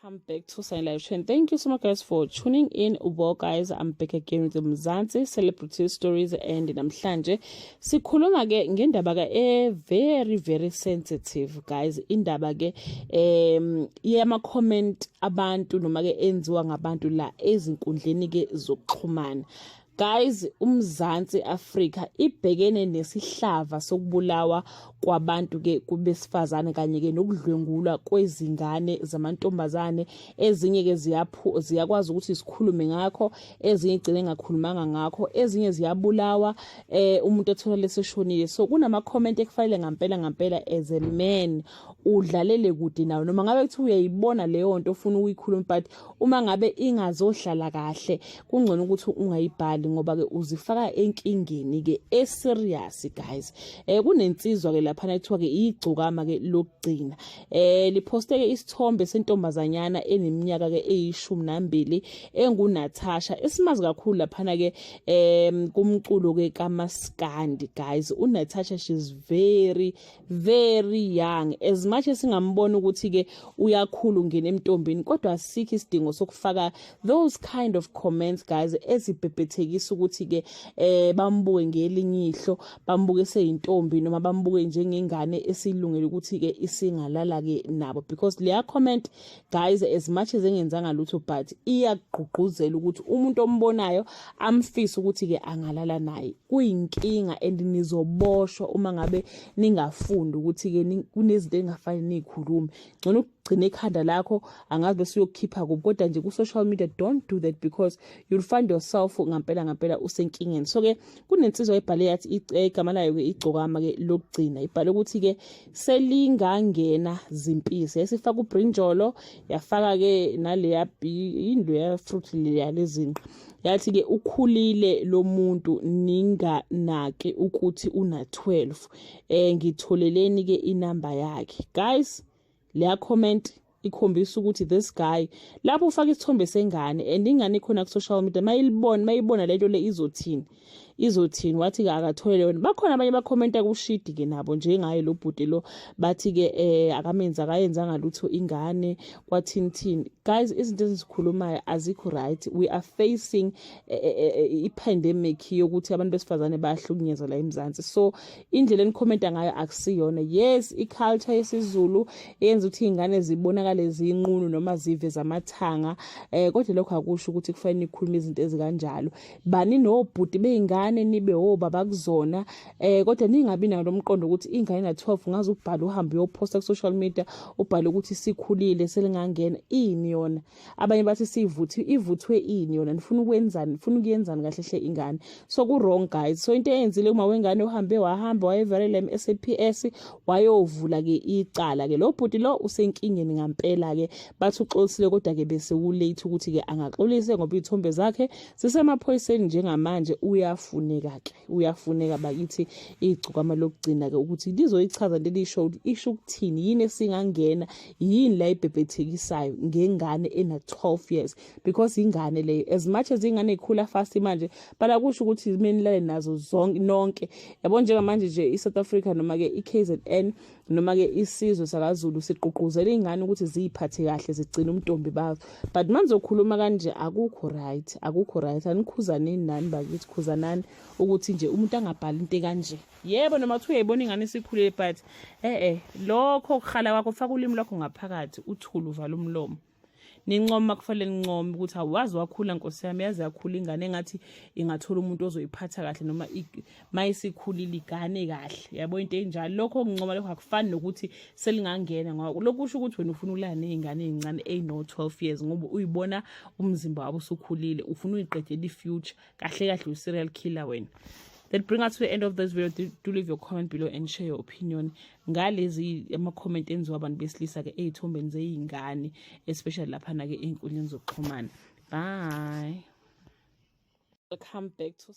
Welcome back to Sign Live Trend. Thank you so much, guys, for tuning in. Well, guys, I'm back again with the Mzansi celebrity stories, and namhlanje sikhuluma ke ngendaba ke very sensitive, guys. Indaba ke yama comment abantu noma ke enziwa ngabantu la ezinkundleni ke zokuxhumana. Guys, uMzansi Afrika ibhekene nesihlava sokubulawa kwabantu ke kubesifazane kanye ke nokudlwengulwa kwezingane zamantombazane. Ezinye ke ziyakwazi ukuthi sikhulume ngakho, ezinye igcine ngakhulumanga ngakho, ezinye ziyabulawa umuntu ethola leseshonile. So kunama comment ekufanele ngampela as a man udlalele kude nawo, noma ngabe kuthi uyayibona leyo nto ufuna ukuyikhuluma, but uma ngabe ingazohlala kahle kungcono ukuthi ungayibhali, ngoba ke uzifaka enkingeni ke serious, guys. Kunensizwa ke lapha ethiwa ke igcokama ke lokugcina, liposte ke isithombe sentombazanyana eneminyaka ke eyi12 enguNatasha, esimazi kakhulu lapha ke kumculo ke kaMaskandi. Guys, uNatasha, she's very young. As much as singambona ukuthi ke uyakhulu ngene emntombini, kodwa asikho isidingo sokufaka those kind of comments, guys, ezibhebhethekisa ukuthi ke bambuke ngelinye ihlo, bambuke seyintombi noma bambuke njengengane esilungele ukuthi ke isingalala ke nabo. Because leya comment, guys, as much as engenzanga lutho, but iyagqugquzela ukuthi umuntu ombonayo amfisa ukuthi ke angalala naye. Kuyinkinga and nizoboshwa uma ngabe ningafundi ukuthi ke kunezinto engafanele nikhulume. Ngcono ugcine ekhanda lakho, angazi bese uyokhipha kubo, kodwa nje ku social media don't do that, because you'll find yourself ngampela usenkingeni. So ke kunensizwa ebhale yathi igama layo ke igcokama ke lokugcina, ibhale ukuthi ke selingangena zimpisi, yasifaka ubrinjolo, yafaka ke naleya indlu ya fruit leya lezinqa, yathi ke ukhulile lo muntu ninganake ukuthi una 12, ngitholeleni ke inamba yakhe. Guys, leya comment ikhombisa ukuthi this guy lapho ufaka isithombe sengane and ingane khona ku social media, mayibona lento le izothini wathi ke akatholele yona. Bakhona abanye bakhomenta kushidi ke nabo njengaye lo bhuti lo, bathi ke akayenzanga lutho ingane kwathini. Guys, izinto ezikhulumayo azikho right. We are facing i-pandemic yokuthi abantu besifazane bayahlukunyezwa la eMzansi. So indlela enikhomenta ngayo akusiyona. Yes, i-culture yesiZulu yenza ukuthi ingane zibonakale zinqunu noma zive zamathanga, kodwa lokho akusho ukuthi kufanele nikhulume izinto ezikanjalo. Bani nobhuti beingane nibe obaba kuzona, kodwa ningabi nayo lomqondo ukuthi ingane na 12 ngaze ubhale uhambe uyoposta ku social media ubhale ukuthi sikhulile selingangena ini yona. Abanye bathi ivuthwe ini yona, nifuna ukwenzani, nifuna ukuyenzani kahle hle ingane. So ku wrong, guys. So into eyenzile uma wengane wahamba wayeverela eSAPS wayovula ke icala ke. Lo bhuti lo usenkingeni ngampela ke, bathi uxolisile kodwa ke bese ulate ukuthi ke angaxolise ngoba izithombe zakhe sisemaphoyiseni njengamanje. Uyafuneka bakithi igcokama lokugcina ke ukuthi lizoyichaza lelisho isho ukuthini, yini esingangena, yini la ibhebhethekisayo ngengane ena 12 years, because ingane leyo. As much as ingane ikhula fast manje, bala kusho ukuthi imenilale nazo zonke nonke. Yabo njengamanje nje iSouth Africa noma ke iKZN noma ke isizwe sakaZulu siqhuquzela ingane ukuthi ziyiphathe kahle, zigcina umntombi bazo. But manje okhuluma kanje akukho right. Anikhuzaneni nani bakithi, khuzanani ukuthi nje umuntu angabhali into kanje. Yebo, noma uthi uyayibona ingane isikhulile, but lokho kukhala kwakho, faka ulimi lwakho ngaphakathi, uthulu uvala umlomo. Nincoma kufanele nincome ukuthi awazi wakhula Nkosi yami, yazi yakhula ingane engathi ingathola umuntu ozoyiphatha kahle noma mayisikhulile igane kahle. Yabo into enjalo, lokho ngincoma lokho akufani nokuthi selingangena, ngoba lokho kusho ukuthi wena ufuna ukulala nezingane ezincane no 12 years ngoba uyibona umzimba wabo usukhulile, ufuna uyiqedela ifuture kahle u-serial killer wena. That brings us to the end of this video. Do leave your comment below and share your opinion ngalezi ama-comment enziwa abantu besilisa ke ey'thombeni zey'ngane, especially lapha na ke ey'nkundleni zokuxhumana. Bye. Welcome back to